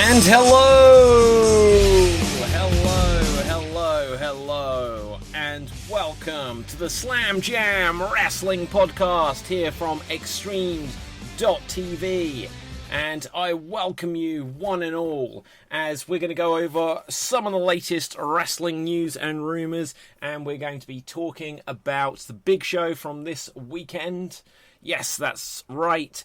And hello, and welcome to the Slam Jam Wrestling Podcast here from Extremes.tv. And I welcome you one and all as we're going to go over some of the latest wrestling news and rumours, and we're going to be talking about the big show from this weekend. Yes, that's right.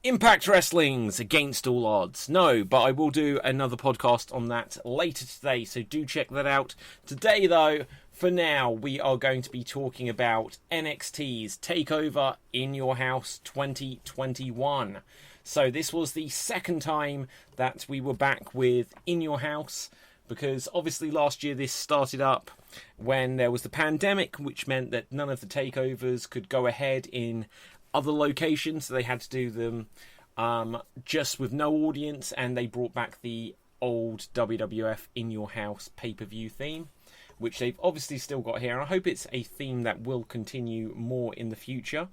Impact Wrestling's Against All Odds. No, but I will do another podcast on that later today, so do check that out. Today, though, for now, we are going to be talking about NXT's TakeOver In Your House 2021. So this was the second time that we were back with In Your House, because obviously last year this started up when there was the pandemic, which meant that none of the takeovers could go ahead in other locations, so they had to do them just with no audience, and they brought back the old WWF In Your House pay-per-view theme, which they've obviously still got here, and I hope it's a theme that will continue more in the future.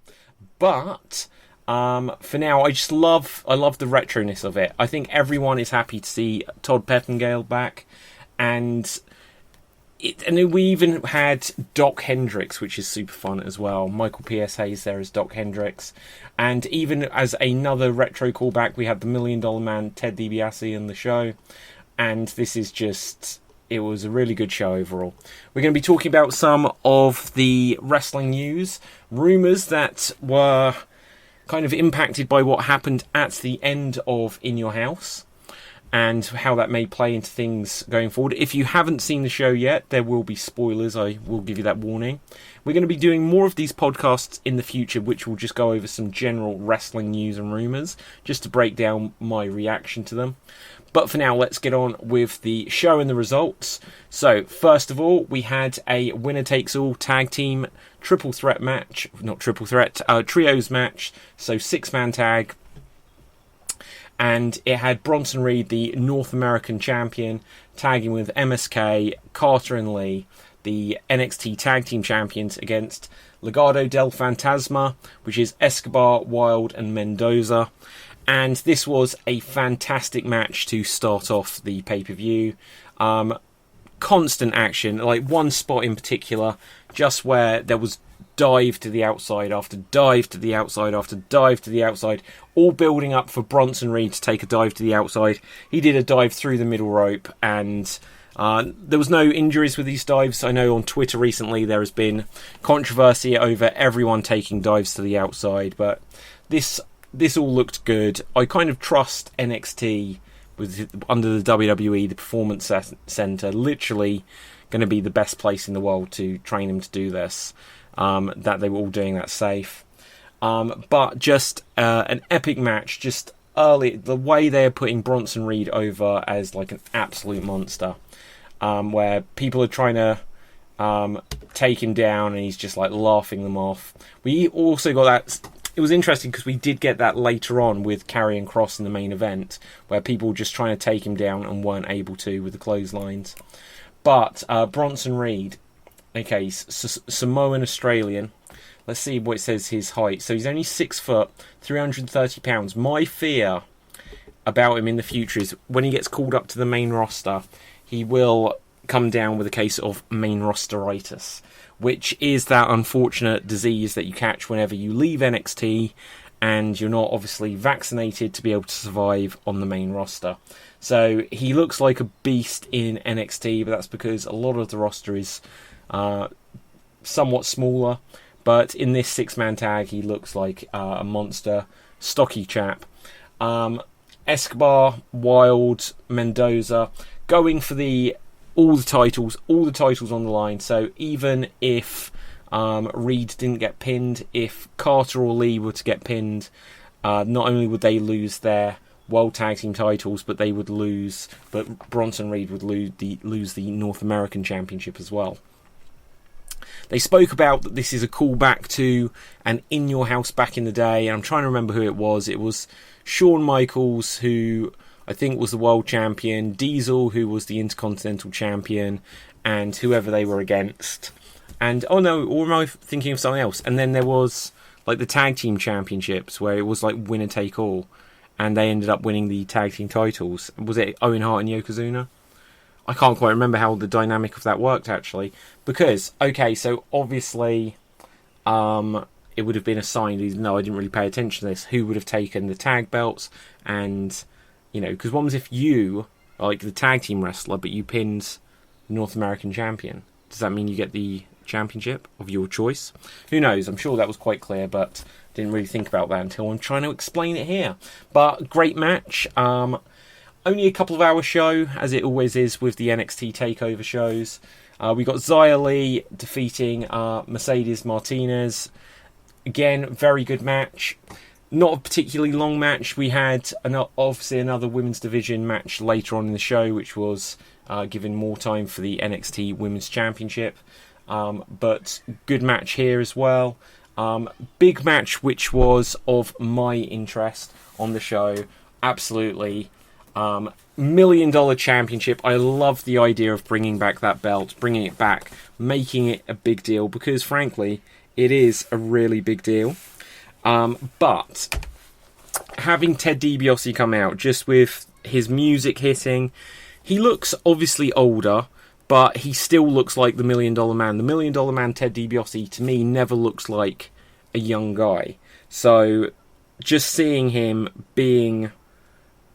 But for now, I love the retroness of it. I think everyone is happy to see Todd Pettengale back, and we even had Doc Hendricks, which is super fun as well. Michael P.S. Hayes there as Doc Hendricks. And even as another retro callback, we had the $1 Million Man, Ted DiBiase, in the show. And this is just... it was a really good show overall. We're going to be talking about some of the wrestling news, rumours that were kind of impacted by what happened at the end of In Your House, and how that may play into things going forward. If you haven't seen the show yet, there will be spoilers. I will give you that warning. We're going to be doing more of these podcasts in the future, which will just go over some general wrestling news and rumours, just to break down my reaction to them. But for now, let's get on with the show and the results. So, first of all, we had a winner-takes-all tag team trios match. So, six-man tag. And it had Bronson Reed, the North American champion, tagging with MSK, Carter and Lee, the NXT Tag Team Champions, against Legado del Fantasma, which is Escobar, Wilde and Mendoza. And this was a fantastic match to start off the pay-per-view. Constant action, like one spot in particular, just where there was dive to the outside after dive to the outside after dive to the outside, all building up for Bronson Reed to take a dive to the outside. He did a dive through the middle rope, and there was no injuries with these dives. I know on Twitter recently there has been controversy over everyone taking dives to the outside, but this all looked good. I kind of trust NXT under the WWE, the Performance Center, literally going to be the best place in the world to train them to do this. That they were all doing that safe. But just an epic match, just early, the way they're putting Bronson Reed over as like an absolute monster, where people are trying to take him down and he's just like laughing them off. We also got that. It was interesting because we did get that later on with karrion-kross in the main event, where people were just trying to take him down and weren't able to with the clotheslines. But Bronson Reed, okay, Samoan Australian. Let's see what it says his height. So he's only 6 foot, 330 pounds. My fear about him in the future is when he gets called up to the main roster, he will come down with a case of main rosteritis, which is that unfortunate disease that you catch whenever you leave NXT and you're not obviously vaccinated to be able to survive on the main roster. So he looks like a beast in NXT, but that's because a lot of the roster is somewhat smaller, but in this six-man tag he looks like a monster, stocky chap. Escobar, Wilde, Mendoza going for all the titles on the line. So even if Reed didn't get pinned, if Carter or Lee were to get pinned, not only would they lose their World Tag Team titles, but Bronson Reed would lose the North American Championship as well. They spoke about that this is a callback to an In Your House back in the day, and I'm trying to remember who it was. It was Shawn Michaels, who I think was the world champion, Diesel, who was the Intercontinental champion, and whoever they were against. And, oh no, or am I thinking of something else? And then there was, like, the tag team championships, where it was, like, winner take all. and they ended up winning the tag team titles. Was it Owen Hart and Yokozuna? I can't quite remember how the dynamic of that worked, actually. Because, okay, so obviously it would have been assigned, even though I didn't really pay attention to this, who would have taken the tag belts. And, you know, because one was if you, like the tag team wrestler, but you pinned the North American champion. Does that mean you get the championship of your choice? Who knows? I'm sure that was quite clear, but didn't really think about that until I'm trying to explain it here. But great match. Only a couple of hour show, as it always is with the NXT TakeOver shows. We got Xia Li defeating Mercedes Martinez. Again, very good match. Not a particularly long match. We had obviously another women's division match later on in the show, which was given more time for the NXT Women's Championship. But good match here as well. Big match, which was of my interest on the show. Absolutely. $1 million championship. I love the idea of bringing back that belt, bringing it back, making it a big deal, because frankly, it is a really big deal. But having Ted DiBiase come out, just with his music hitting, he looks obviously older, but he still looks like the $1 Million Man. The $1 Million Man, Ted DiBiase, to me, never looks like a young guy. So just seeing him being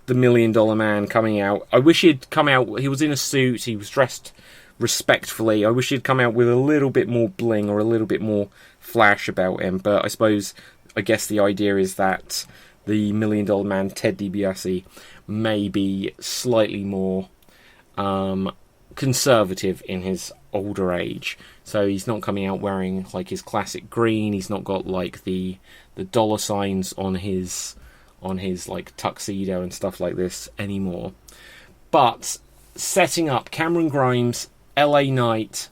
the $1 Million Man coming out, I wish he'd come out, he was in a suit, he was dressed respectfully. I wish he'd come out with a little bit more bling or a little bit more flash about him, but I guess the idea is that the $1 Million Man, Ted DiBiase, may be slightly more conservative in his older age. So he's not coming out wearing like his classic green, he's not got like the dollar signs on his like tuxedo and stuff like this anymore. But setting up Cameron Grimes, LA Knight,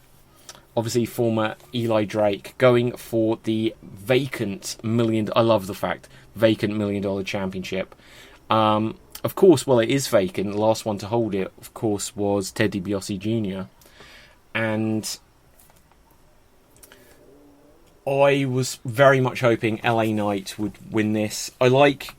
obviously former Eli Drake, going for the vacant I love the fact, vacant $1 Million championship. Of course, well, it is vacant. The last one to hold it, of course, was Ted DiBiase Jr. And I was very much hoping LA Knight would win this. I like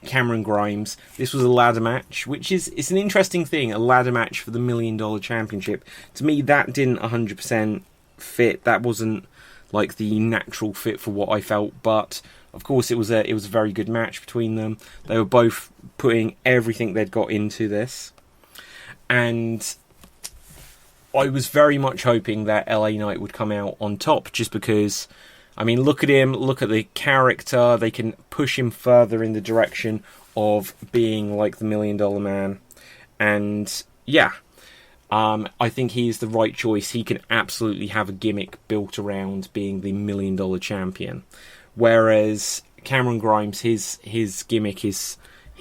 Cameron Grimes. This was a ladder match, which it's an interesting thing, a ladder match for the $1 Million championship. To me, that didn't 100% fit. That wasn't like the natural fit for what I felt, but of course it was a very good match between them. They were both putting everything they'd got into this, and I was very much hoping that LA Knight would come out on top, just because, I mean, look at him, look at the character. They can push him further in the direction of being like the $1 Million Man. And yeah, I think he is the right choice. He can absolutely have a gimmick built around being the $1 Million champion. Whereas Cameron Grimes, his gimmick is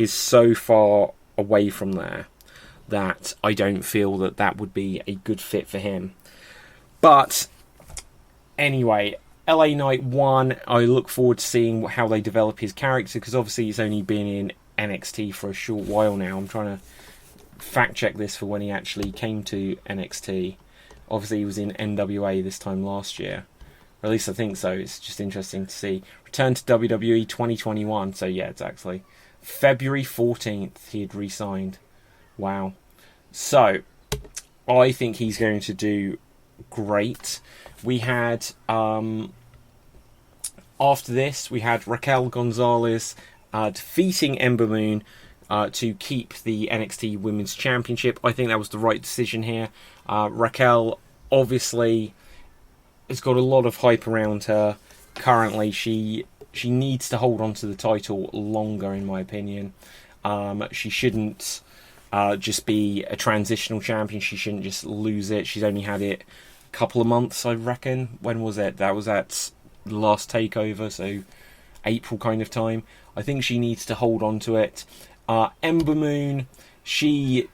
so far away from there that I don't feel that would be a good fit for him. But anyway, LA Knight won. I look forward to seeing how they develop his character, because obviously he's only been in NXT for a short while now. I'm trying to fact check this for when he actually came to NXT. Obviously he was in NWA this time last year. Or at least I think so. It's just interesting to see. Returned to WWE 2021. So yeah, it's actually February 14th he had re-signed. Wow. So I think he's going to do great. We had after this we had Raquel Gonzalez defeating Ember Moon to keep the NXT Women's Championship. I think that was the right decision here. Raquel obviously has got a lot of hype around her currently. She needs to hold on to the title longer, in my opinion. She shouldn't just be a transitional champion. She shouldn't just lose it. She's only had it a couple of months, I reckon. When was it? That was at the last takeover, so April kind of time. I think she needs to hold on to it. Ember Moon, she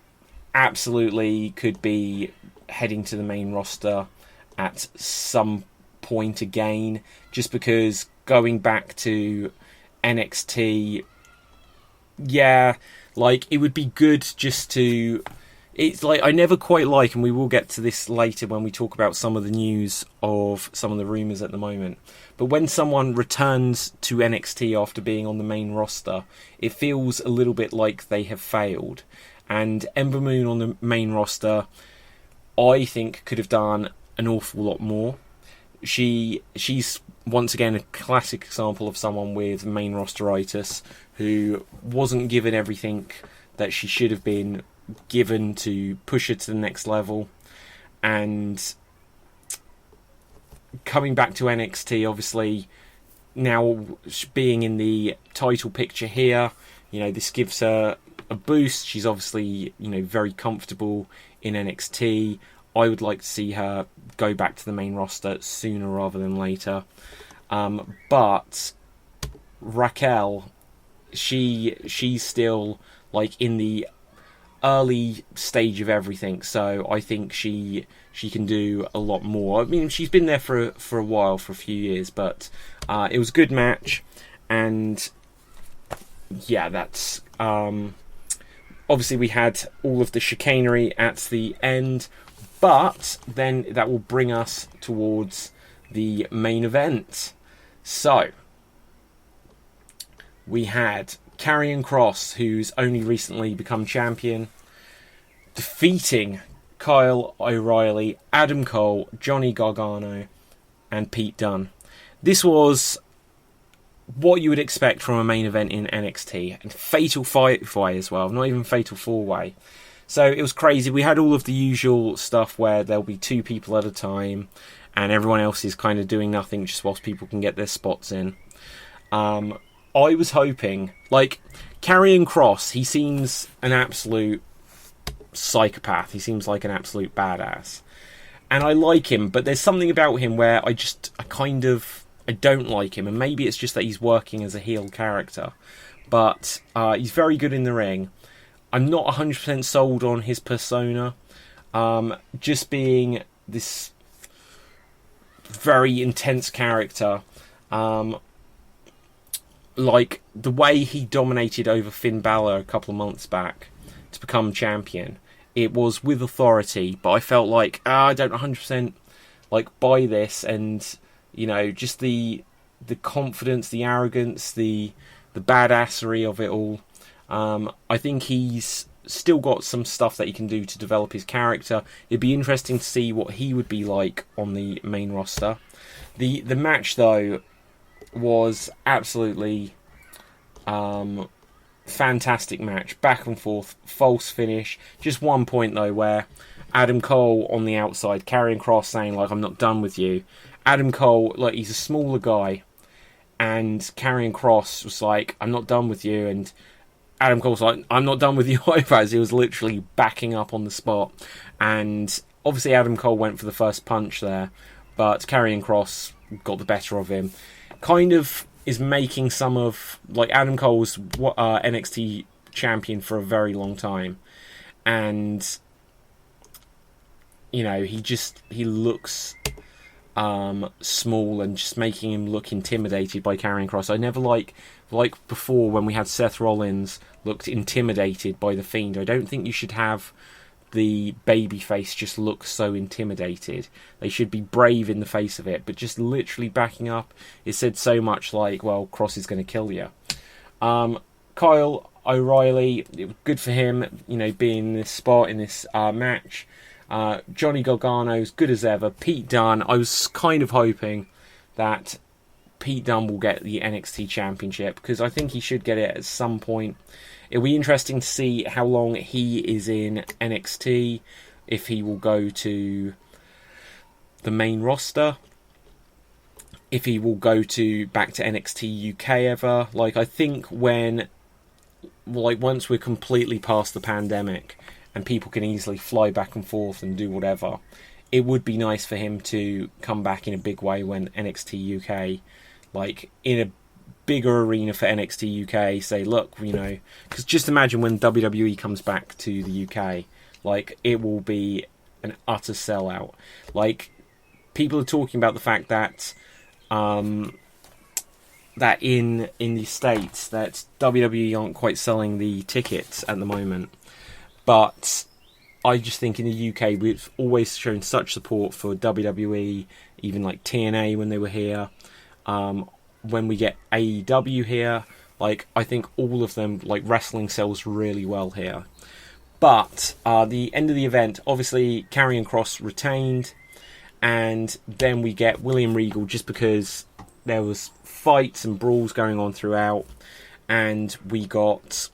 absolutely could be heading to the main roster at some point again, just because going back to NXT, yeah, like it would be good just to, it's like I never quite like, and we will get to this later when we talk about some of the news of some of the rumours at the moment. But when someone returns to NXT after being on the main roster, it feels a little bit like they have failed. And Ember Moon on the main roster, I think, could have done an awful lot more. She's once again a classic example of someone with main rosteritis who wasn't given everything that she should have been given to push her to the next level. And coming back to NXT, obviously now being in the title picture here, this gives her a boost. She's obviously very comfortable in NXT. I would like to see her go back to the main roster sooner rather than later. But Raquel, she's still in the early stage of everything, so I think she can do a lot more. I mean, she's been there for a while, for a few years, but it was a good match, and yeah, that's obviously we had all of the chicanery at the end, but then that will bring us towards the main event. So we had Karrion-Kross, who's only recently become champion, defeating Kyle O'Reilly, Adam Cole, Johnny Gargano, and Pete Dunne. This was what you would expect from a main event in NXT, and fatal 5-way as well, not even fatal 4-way. So it was crazy. We had all of the usual stuff where there'll be 2 people at a time, and everyone else is kind of doing nothing just whilst people can get their spots in. I was hoping, Karrion-Kross, he seems an absolute psychopath. He seems like an absolute badass. And I like him, but there's something about him where I don't like him. And maybe it's just that he's working as a heel character. But he's very good in the ring. I'm not 100% sold on his persona. Just being this very intense character. The way he dominated over Finn Balor a couple of months back to become champion, it was with authority, but I felt like I don't 100% buy this, and just the confidence, the arrogance, the badassery of it all. I think he's still got some stuff that he can do to develop his character. It'd be interesting to see what he would be like on the main roster. The match though was absolutely fantastic match, back and forth, false finish. Just one point though where Adam Cole on the outside, Karrion-Kross saying I'm not done with you. Adam Cole, he's a smaller guy, and Karrion-Kross was I'm not done with you, and Adam Cole's I'm not done with you either, as he was literally backing up on the spot. And obviously Adam Cole went for the first punch there, but Karrion-Kross got the better of him. Kind of is making some of Adam Cole was NXT champion for a very long time, and he looks small, and just making him look intimidated by Karrion-Kross. I never like before when we had Seth Rollins looked intimidated by The Fiend. I don't think you should have the babyface just look so intimidated. They should be brave in the face of it, but just literally backing up, it said so much Kross is going to kill you. Kyle O'Reilly, it was good for him, being in this spot in this match. Johnny Gargano's good as ever. Pete Dunne, I was kind of hoping that Pete Dunne will get the NXT Championship, because I think he should get it at some point. It'll be interesting to see how long he is in NXT, if he will go to the main roster, if he will go back to NXT UK ever. I think when, once we're completely past the pandemic and people can easily fly back and forth and do whatever, it would be nice for him to come back in a big way when NXT UK, in a bigger arena for NXT UK, say, look, because just imagine when WWE comes back to the UK, it will be an utter sellout. People are talking about the fact that that in the States that WWE aren't quite selling the tickets at the moment, but I just think in the UK we've always shown such support for WWE, even like TNA when they were here. When we get AEW here, like I think all of them, like wrestling sells really well here. But the end of the event, obviously Karrion-Kross retained, and then we get William Regal just because there was fights and brawls going on throughout, and we got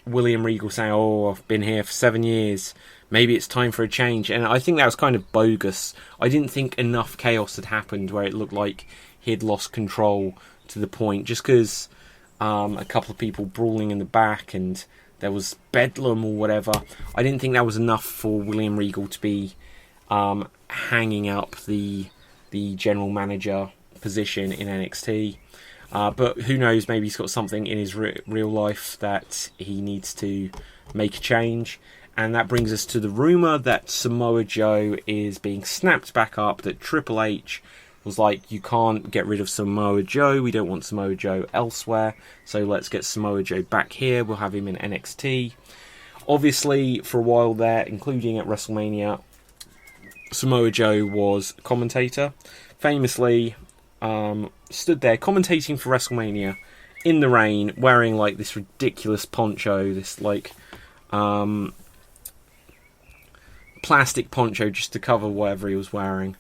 William Regal saying, "Oh, I've been here for 7 years. Maybe it's time for a change." And I think that was kind of bogus. I didn't think enough chaos had happened where it looked like he'd lost control to the point, just because a couple of people brawling in the back and there was bedlam or whatever. I didn't think that was enough for William Regal to be hanging up the general manager position in NXT. But who knows, maybe he's got something in his real life that he needs to make a change. And that brings us to the rumour that Samoa Joe is being snapped back up, that Triple H was like, you can't get rid of Samoa Joe, we don't want Samoa Joe elsewhere, so let's get Samoa Joe back here, we'll have him in NXT. Obviously, for a while there, including at WrestleMania, Samoa Joe was a commentator. Famously, stood there commentating for WrestleMania in the rain, wearing like this ridiculous poncho, this like plastic poncho just to cover whatever he was wearing.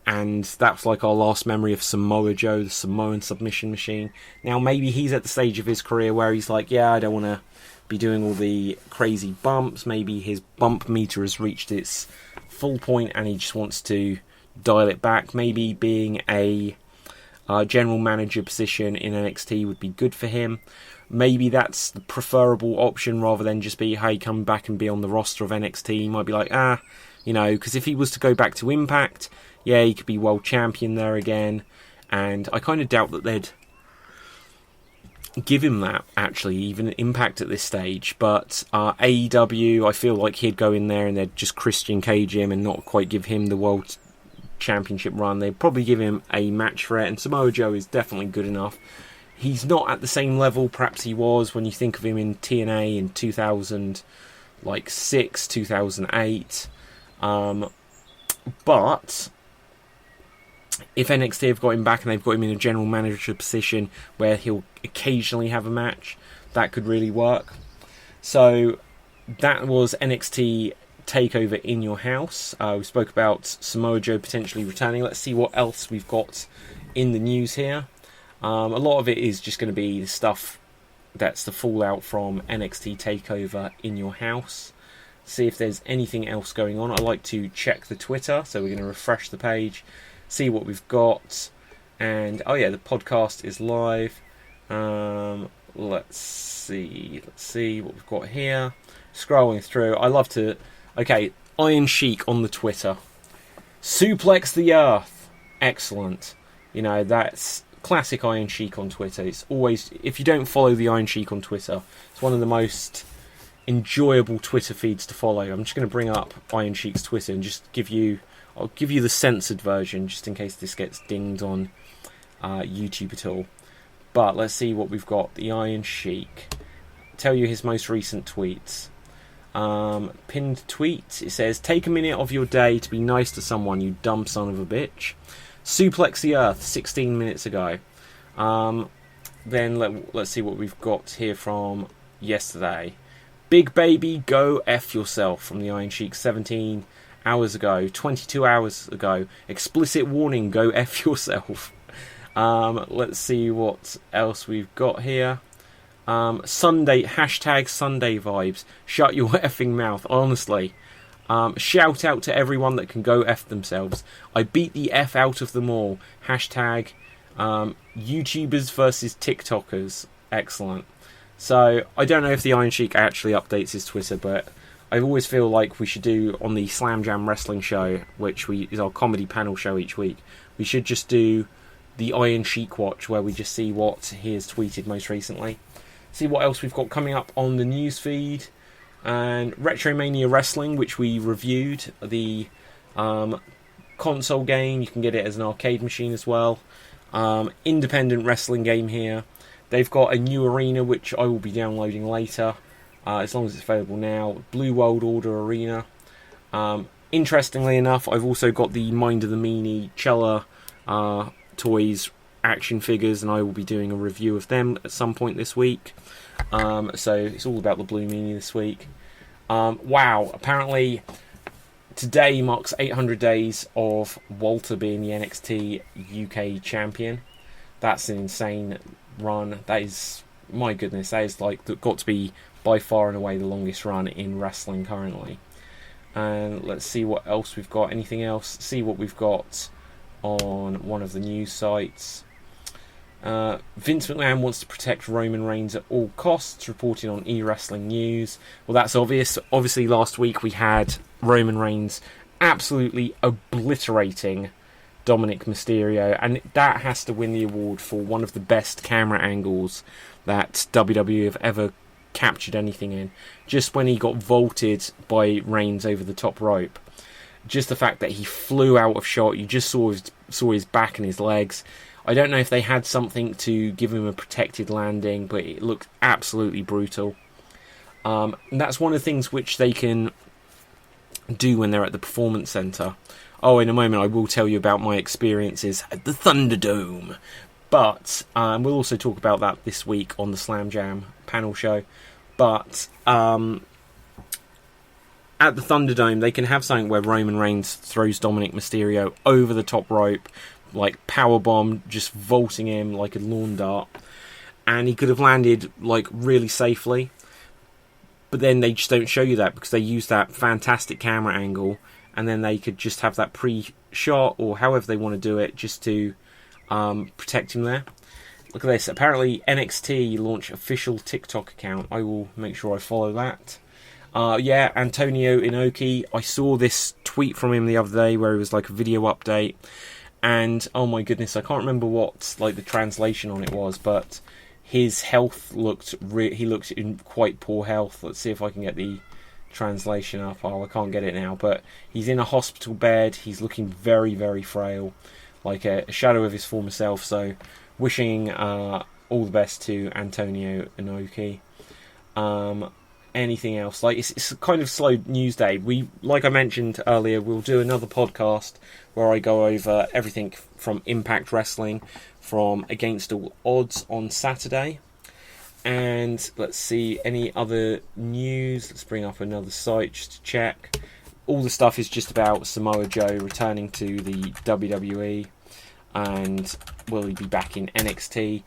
And that's like our last memory of Samoa Joe, the Samoan submission machine. Now maybe he's at the stage of his career where he's like, yeah, I don't want to be doing all the crazy bumps. Maybe his bump meter has reached its full point and he just wants to dial it back. Maybe being a general manager position in NXT would be good for him. Maybe that's the preferable option rather than just be, hey, come back and be on the roster of NXT. He might be like, because if he was to go back to Impact, yeah, he could be world champion there again. And I kind of doubt that they'd give him that, actually, even Impact at this stage. But AEW, I feel like he'd go in there and they'd just Christian cage him and not quite give him the world championship run. They'd probably give him a match for it, and Samoa Joe is definitely good enough. He's not at the same level perhaps he was when you think of him in TNA in 2006, 2008. But if NXT have got him back and they've got him in a general manager position where he'll occasionally have a match, that could really work. So that was NXT TakeOver In Your House. We spoke about Samoa Joe potentially returning. Let's see what else we've got in the news here. A lot of it is just going to be the stuff that's the fallout from NXT TakeOver In Your House. See if there's anything else going on. I like to check the Twitter, so we're going to refresh the page, see what we've got. And oh yeah, the podcast is live. Let's see what we've got here. Scrolling through, I love to. Okay, Iron Sheik on the Twitter. Suplex the Earth. Excellent. That's classic Iron Sheik on Twitter. It's always, if you don't follow the Iron Sheik on Twitter, it's one of the most enjoyable Twitter feeds to follow. I'm just going to bring up Iron Sheik's Twitter and just I'll give you the censored version just in case this gets dinged on YouTube at all. But let's see what we've got. The Iron Sheik. Tell you his most recent tweets. Pinned tweet. It says, take a minute of your day to be nice to someone, you dumb son of a bitch. Suplex the Earth 16 minutes ago. Then let's see what we've got here from yesterday. Big baby, go F yourself from the Iron Sheik 17 hours ago, 22 hours ago. Explicit warning, go F yourself. Let's see what else we've got here. Sunday, hashtag Sunday vibes. Shut your effing mouth, honestly. Shout out to everyone that can go F themselves. I beat the F out of them all. Hashtag YouTubers versus TikTokers. Excellent. So, I don't know if the Iron Sheik actually updates his Twitter, but I always feel like we should do on the Slam Jam Wrestling show, which is our comedy panel show each week, we should just do the Iron Sheik Watch, where we just see what he has tweeted most recently. See what else we've got coming up on the news feed. And Retromania Wrestling, which we reviewed, the console game. You can get it as an arcade machine as well. Independent wrestling game here. They've got a new arena, which I will be downloading later, as long as it's available now. Blue World Order Arena. Interestingly enough, I've also got the Mind of the Meanie Chella toys action figures, and I will be doing a review of them at some point this week. So it's all about the Blue Meanie this week. Wow, apparently today marks 800 days of Walter being the NXT UK champion. That's an insane run. That is, my goodness, that is like got to be by far and away the longest run in wrestling currently. And let's see what else we've got. Anything else? See what we've got on one of the news sites. Vince McMahon wants to protect Roman Reigns at all costs, reporting on eWrestling News. Well, that's obvious. Obviously, last week we had Roman Reigns absolutely obliterating Dominic Mysterio, and that has to win the award for one of the best camera angles that WWE have ever captured anything in. Just when he got vaulted by Reigns over the top rope, just the fact that he flew out of shot, you just saw his back and his legs. I don't know if they had something to give him a protected landing, but it looked absolutely brutal. And that's one of the things which they can do when they're at the Performance Center. Oh, in a moment I will tell you about my experiences at the Thunderdome. But we'll also talk about that this week on the Slam Jam panel show. But at the Thunderdome, they can have something where Roman Reigns throws Dominic Mysterio over the top rope, like powerbomb, just vaulting him like a lawn dart. And he could have landed like really safely. But then they just don't show you that because they use that fantastic camera angle. And then they could just have that pre-shot or however they want to do it just to protect him there. Look at this. Apparently NXT launch official TikTok account. I will make sure I follow that. Yeah, Antonio Inoki. I saw this tweet from him the other day where it was like a video update. And oh my goodness, I can't remember what like the translation on it was, but his health looked he looked in quite poor health. Let's see if I can get the translation up. Oh, I can't get it now, but he's in a hospital bed. He's looking very, very frail, like a shadow of his former self. So wishing all the best to Antonio Inoki. Anything else? Like it's a kind of slow news day. We, like I mentioned earlier, we'll do another podcast where I go over everything from Impact Wrestling, from Against All Odds on Saturday. And let's see, any other news? Let's bring up another site just to check. All the stuff is just about Samoa Joe returning to the WWE, and will he be back in NXT?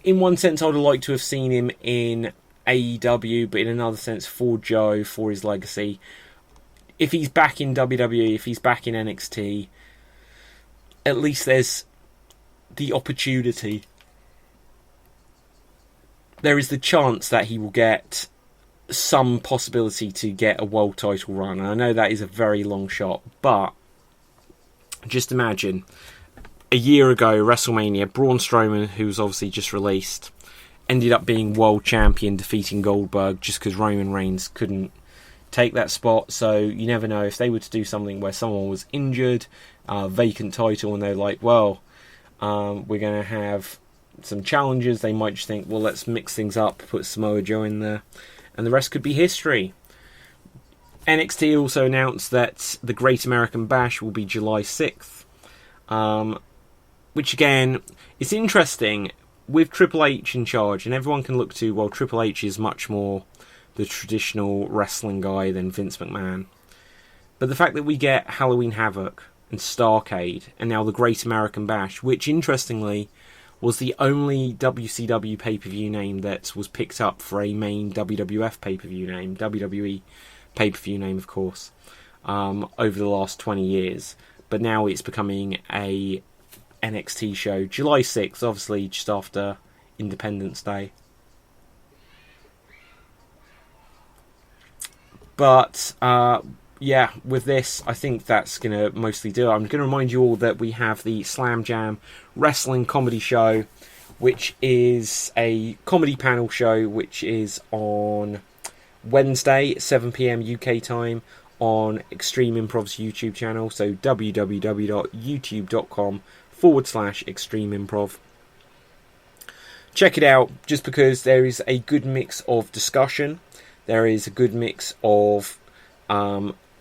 In one sense, I would have liked to have seen him in AEW, but in another sense, for Joe, for his legacy, if he's back in WWE, if he's back in NXT, at least there's the opportunity. There is the chance that he will get some possibility to get a world title run. And I know that is a very long shot, but just imagine a year ago, WrestleMania, Braun Strowman, who was obviously just released, ended up being world champion, defeating Goldberg just because Roman Reigns couldn't take that spot. So you never know, if they were to do something where someone was injured, vacant title, and they're like, well, we're going to have some challenges, they might just think, well, let's mix things up, put Samoa Joe in there, and the rest could be history. NXT also announced that the Great American Bash will be July 6th, which again, it's interesting with Triple H in charge, and everyone can look to, well, Triple H is much more the traditional wrestling guy than Vince McMahon. But the fact that we get Halloween Havoc and Starrcade, and now the Great American Bash, which interestingly was the only WCW pay-per-view name that was picked up for a main WWF pay-per-view name, WWE pay-per-view name, of course, over the last 20 years. But now it's becoming a NXT show. July 6th, obviously just after Independence Day. But yeah, with this, I think that's going to mostly do it. I'm going to remind you all that we have the Slam Jam Wrestling Comedy Show, which is a comedy panel show, which is on Wednesday at 7 p.m. UK time on Extreme Improv's YouTube channel. So www.youtube.com/Extreme Improv. Check it out, just because there is a good mix of discussion. There is a good mix of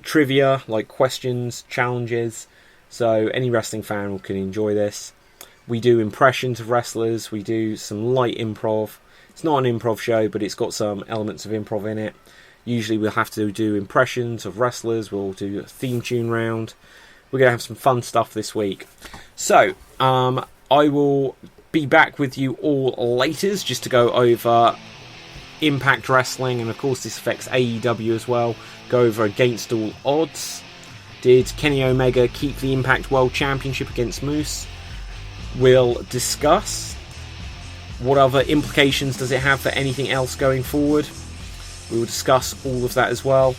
trivia, like questions, challenges. So any wrestling fan can enjoy this. We do impressions of wrestlers. We do some light improv. It's not an improv show, but it's got some elements of improv in it. Usually we'll have to do impressions of wrestlers. We'll do a theme tune round. We're going to have some fun stuff this week. So, I will be back with you all later just to go over Impact Wrestling. And of course this affects AEW as well. Go over Against All Odds. Did Kenny Omega keep the Impact World Championship against Moose? We'll discuss what other implications does it have for anything else going forward. We will discuss all of that as well.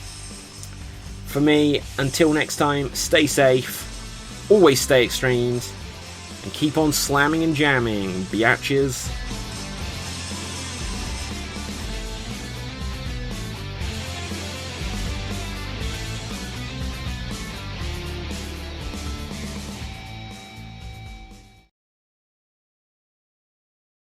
For me, until next time, stay safe, always stay extremes, and keep on slamming and jamming, biatches.